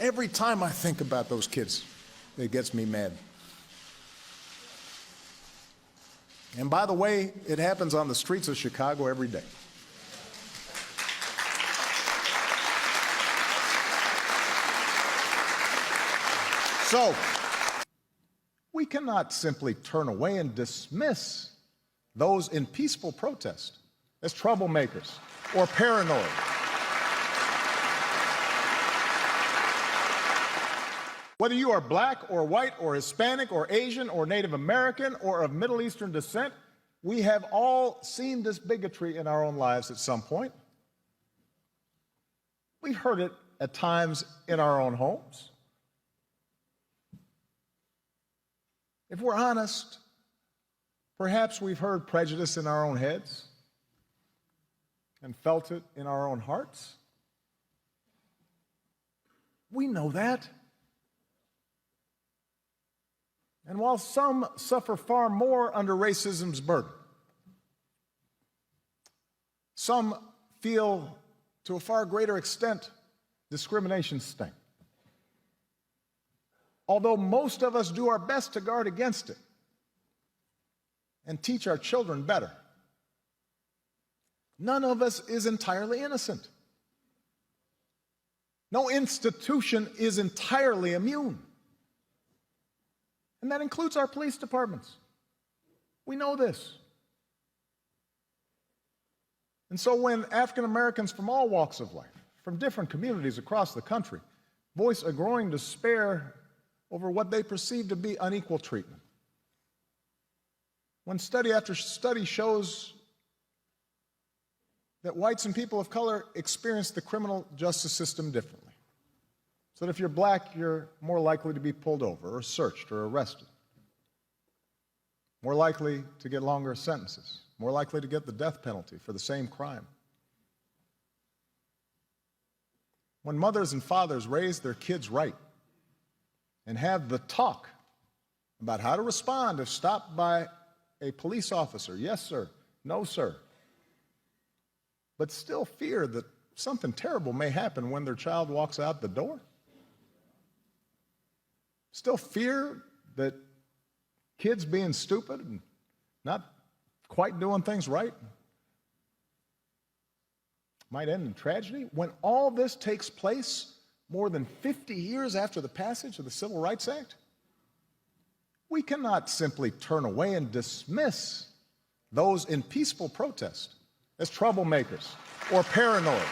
Every time I think about those kids, it gets me mad. And by the way, it happens on the streets of Chicago every day. So, we cannot simply turn away and dismiss those in peaceful protest as troublemakers or paranoid. Whether you are black or white or Hispanic or Asian or Native American or of Middle Eastern descent, we have all seen this bigotry in our own lives at some point. We've heard it at times in our own homes. If we're honest, perhaps we've heard prejudice in our own heads and felt it in our own hearts. We know that. And while some suffer far more under racism's burden, some feel to a far greater extent discrimination's sting. Although most of us do our best to guard against it and teach our children better, none of us is entirely innocent. No institution is entirely immune. And that includes our police departments. We know this. And so when African Americans from all walks of life, from different communities across the country, voice a growing despair over what they perceive to be unequal treatment, when study after study shows that whites and people of color experience the criminal justice system differently, so that if you're black, you're more likely to be pulled over or searched or arrested, more likely to get longer sentences, more likely to get the death penalty for the same crime. When mothers and fathers raise their kids right and have the talk about how to respond if stopped by a police officer, yes, sir, no, sir, but still fear that something terrible may happen when their child walks out the door, still fear that kids being stupid and not quite doing things right might end in tragedy. When all this takes place more than 50 years after the passage of the Civil Rights Act, we cannot simply turn away and dismiss those in peaceful protest as troublemakers or paranoid.